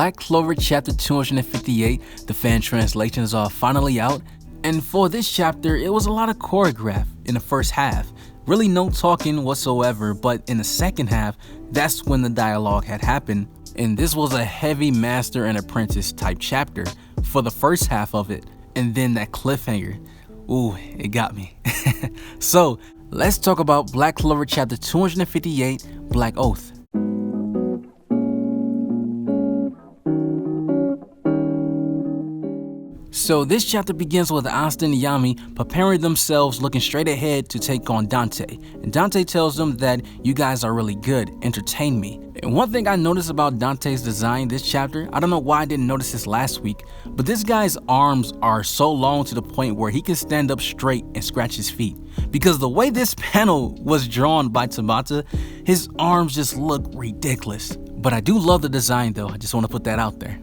Black Clover Chapter 258, the fan translations are finally out, and for this chapter, it was a lot of choreograph in the first half. Really no talking whatsoever, but in the second half, that's when the dialogue had happened, and this was a heavy master and apprentice type chapter for the first half of it, and then that cliffhanger. Ooh, it got me. So, let's talk about Black Clover Chapter 258, Black Oath. So this chapter begins with Asta and Yami preparing themselves, looking straight ahead to take on Dante. And Dante tells them that you guys are really good, entertain me. And one thing I noticed about Dante's design this chapter, I don't know why I didn't notice this last week, but this guy's arms are so long to the point where he can stand up straight and scratch his feet. Because the way this panel was drawn by Tabata, his arms just look ridiculous. But I do love the design though, I just want to put that out there.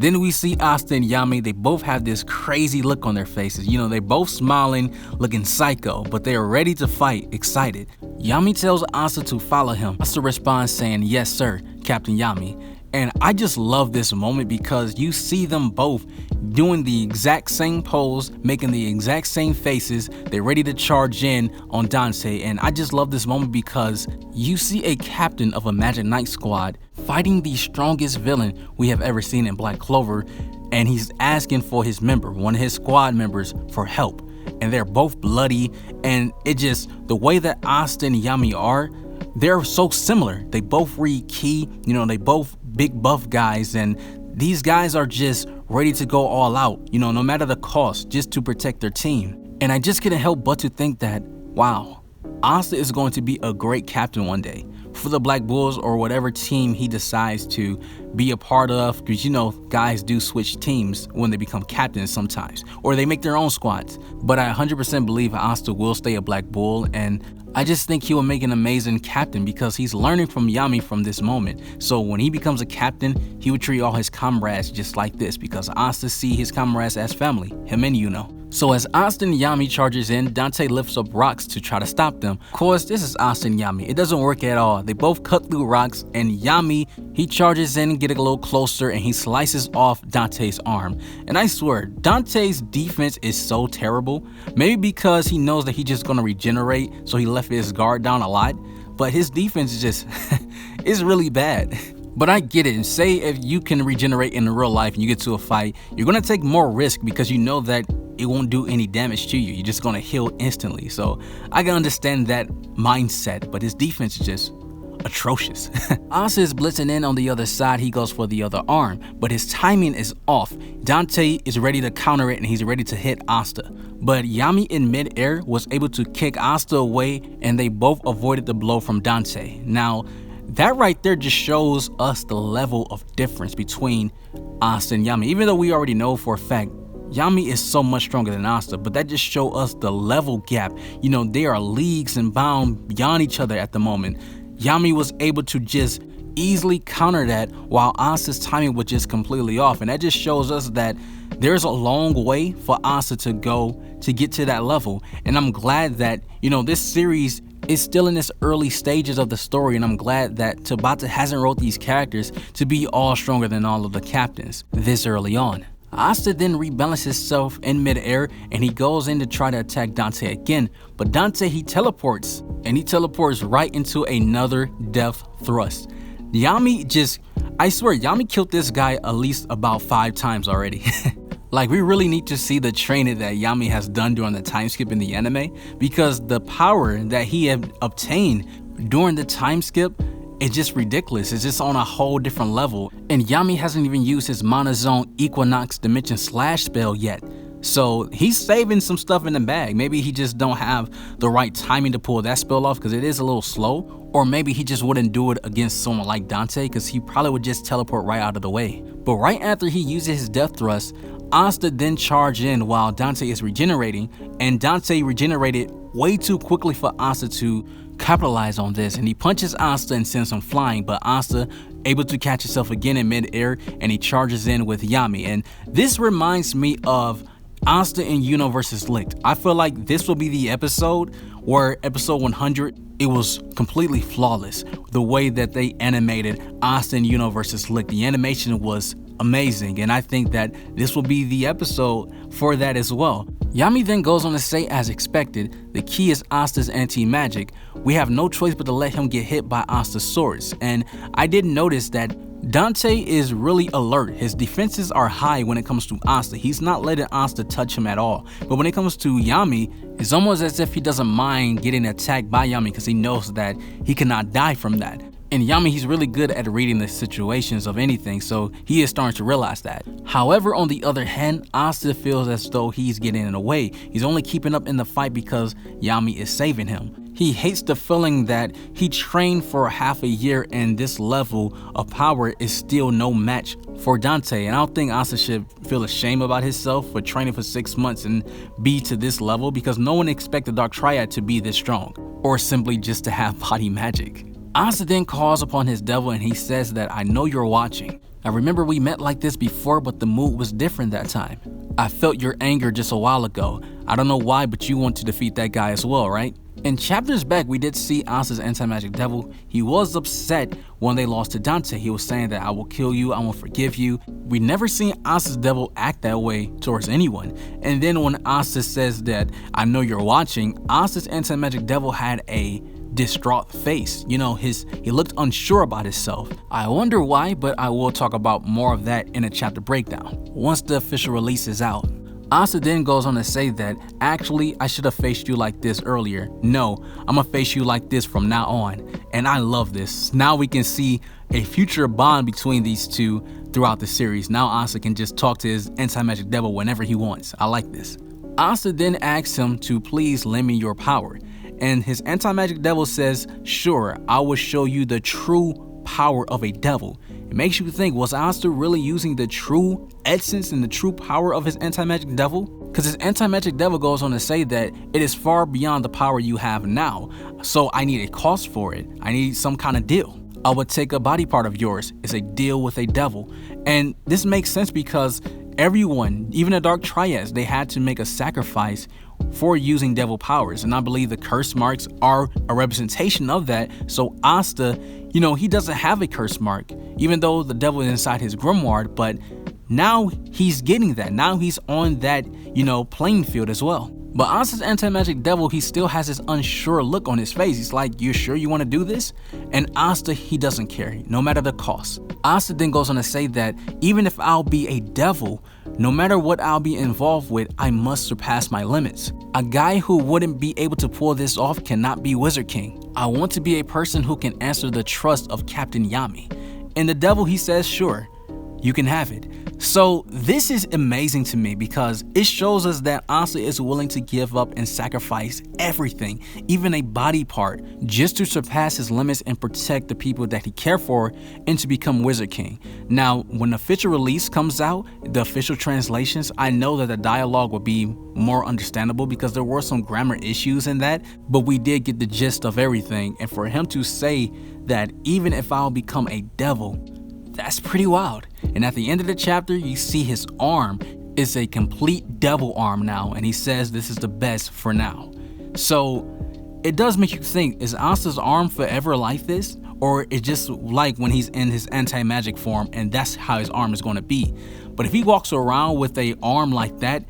Then we see Asta and Yami. They both have this crazy look on their faces. You know, they're both smiling, looking psycho, but they are ready to fight, excited. Yami tells Asta to follow him. Asta responds saying, "Yes, sir, Captain Yami." And I just love this moment because you see them both doing the exact same pose, making the exact same faces. They're ready to charge in on Dante. And I just love this moment because you see a captain of a Magic Knight squad fighting the strongest villain we have ever seen in Black Clover. And he's asking for his member, one of his squad members, for help. And they're both bloody. And it just, the way that Asta and Yami are, they're so similar. They both read Ki, you know, they both big buff guys, and these guys are just ready to go all out, you know, no matter the cost, just to protect their team. And I just couldn't help but to think that, wow, Asta is going to be a great captain one day for the Black Bulls or whatever team he decides to be a part of, because you know, guys do switch teams when they become captains sometimes, or they make their own squads. But I 100% believe Asta will stay a Black Bull, and I just think he will make an amazing captain because he's learning from Yami from this moment. So when he becomes a captain, he would treat all his comrades just like this because Asta see his comrades as family, him and Yuno. So as Asta and Yami charges in, Dante lifts up rocks to try to stop them. Of course, this is Asta and Yami. It doesn't work at all. They both cut through rocks, and Yami, he charges in, get a little closer, and he slices off Dante's arm. And I swear, Dante's defense is so terrible. Maybe because he knows that he's just gonna regenerate, so he left his guard down a lot. But his defense is just, it's really bad. But I get it, and say if you can regenerate in real life and you get to a fight, you're gonna take more risk because you know that it won't do any damage to you. You're just gonna heal instantly. So I can understand that mindset, but his defense is just atrocious. Asta is blitzing in on the other side. He goes for the other arm, but his timing is off. Dante is ready to counter it and he's ready to hit Asta. But Yami in midair was able to kick Asta away, and they both avoided the blow from Dante. Now, that right there just shows us the level of difference between Asta and Yami. Even though we already know for a fact Yami is so much stronger than Asta, but that just shows us the level gap. You know, they are leagues and bound beyond each other at the moment. Yami was able to just easily counter that while Asta's timing was just completely off. And that just shows us that there's a long way for Asta to go to get to that level. And I'm glad that, you know, this series is still in its early stages of the story, and I'm glad that Tabata hasn't wrote these characters to be all stronger than all of the captains this early on. Asta then rebalances himself in midair, and he goes in to try to attack Dante again, but Dante, he teleports, and he teleports right into another death thrust. Yami just, I swear, Yami killed this guy at least about 5 times already. Like, we really need to see the training that Yami has done during the time skip in the anime, because the power that he had obtained during the time skip, it's just ridiculous. It's just on a whole different level. And Yami hasn't even used his Mana Zone Equinox Dimension Slash spell yet. So he's saving some stuff in the bag. Maybe he just don't have the right timing to pull that spell off because it is a little slow. Or maybe he just wouldn't do it against someone like Dante because he probably would just teleport right out of the way. But right after he uses his death thrust, Asta then charged in while Dante is regenerating, and Dante regenerated way too quickly for Asta to capitalize on this, and he punches Asta and sends him flying, but Asta able to catch himself again in midair, and he charges in with Yami. And this reminds me of Asta and Yumi versus Licht. I feel like this will be the episode where episode 100, it was completely flawless. The way that they animated Asta and Yumi versus Licht, the animation was amazing, and I think that this will be the episode for that as well. Yami then goes on to say, as expected, the key is Asta's anti-magic. We have no choice but to let him get hit by Asta's swords. And I did notice that Dante is really alert. His defenses are high when it comes to Asta. He's not letting Asta touch him at all. But when it comes to Yami, it's almost as if he doesn't mind getting attacked by Yami because he knows that he cannot die from that. And Yami, he's really good at reading the situations of anything, so he is starting to realize that. However, on the other hand, Asta feels as though he's getting in the way. He's only keeping up in the fight because Yami is saving him. He hates the feeling that he trained for half a year and this level of power is still no match for Dante. And I don't think Asta should feel ashamed about himself for training for 6 months and be to this level, because no one expected Dark Triad to be this strong, or simply just to have body magic. Asta then calls upon his devil and he says that, I know you're watching. I remember we met like this before, but the mood was different that time. I felt your anger just a while ago. I don't know why, but you want to defeat that guy as well, right? In chapters back, we did see Asta's anti-magic devil. He was upset when they lost to Dante. He was saying that I will kill you, I won't forgive you. We never seen Asta's devil act that way towards anyone. And then when Asta says that, I know you're watching, Asta's anti-magic devil had a distraught face. You know, he looked unsure about himself. I wonder why, but I will talk about more of that in a chapter breakdown once the official release is out. Asta then goes on to say that, actually, I should have faced you like this earlier. No, I'm gonna face you like this from now on. And I love this. Now we can see a future bond between these two throughout the series. Now Asta can just talk to his anti-magic devil whenever he wants. I like this. Asta then asks him to please lend me your power. And his anti-magic devil says, sure, I will show you the true power of a devil. It makes you think, was Asta really using the true essence and the true power of his anti-magic devil? Because his anti-magic devil goes on to say that it is far beyond the power you have now, so I need a cost for it. I need some kind of deal. I would take a body part of yours. It's a deal with a devil. And this makes sense because everyone, even the Dark Triads, they had to make a sacrifice for using devil powers, and I believe the curse marks are a representation of that. So Asta, you know, he doesn't have a curse mark, even though the devil is inside his grimoire, but now he's getting that. Now he's on that, you know, playing field as well. But Asta's anti-magic devil, he still has this unsure look on his face. He's like, you sure you want to do this? And Asta, he doesn't care, no matter the cost. Asta then goes on to say that even if I'll be a devil, no matter what I'll be involved with, I must surpass my limits. A guy who wouldn't be able to pull this off cannot be Wizard King. I want to be a person who can answer the trust of Captain Yami. And the devil, he says, sure, you can have it. So this is amazing to me because it shows us that Asta is willing to give up and sacrifice everything, even a body part, just to surpass his limits and protect the people that he cares for and to become Wizard King. Now, when the official release comes out, the official translations, I know that the dialogue will be more understandable because there were some grammar issues in that, but we did get the gist of everything. And for him to say that even if I'll become a devil, that's pretty wild. And at the end of the chapter, you see his arm is a complete devil arm now, and he says this is the best for now. So it does make you think, is Asta's arm forever like this? Or it's just like when he's in his anti-magic form and that's how his arm is going to be? But if he walks around with a arm like that,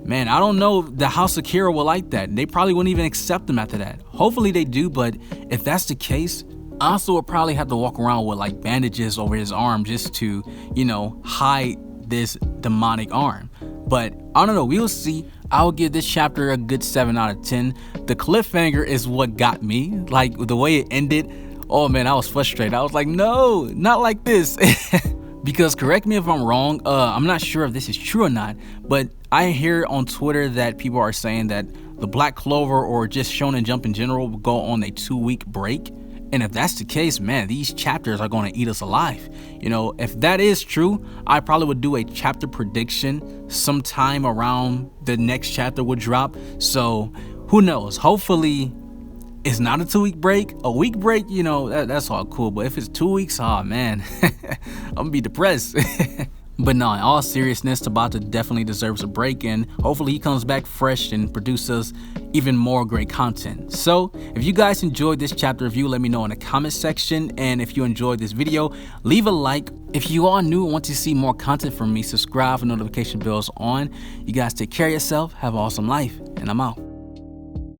man, I don't know the House of Kira will like that. They probably wouldn't even accept him after that. Hopefully they do, but if that's the case, Asta would probably have to walk around with like bandages over his arm just to, you know, hide this demonic arm. But I don't know, we'll see. I'll give this chapter a good 7 out of 10. The cliffhanger is what got me. Like the way it ended, oh man, I was frustrated. I was like, no, not like this. Because correct me if I'm wrong, I'm not sure if this is true or not, but I hear on Twitter that people are saying that the Black Clover or just Shonen Jump in general will go on a 2-week break. And if that's the case, man, these chapters are going to eat us alive. You know, if that is true, I probably would do a chapter prediction sometime around the next chapter would drop. So who knows? Hopefully it's not a 2-week break. A week break, you know, that's all cool. But if it's 2 weeks, oh man, I'm gonna be depressed. But no, in all seriousness, Tabata definitely deserves a break, and hopefully he comes back fresh and produces even more great content. So if you guys enjoyed this chapter review, let me know in the comment section, and if you enjoyed this video, leave a like. If you are new and want to see more content from me, subscribe and notification bells on. You guys take care of yourself, have an awesome life, and I'm out.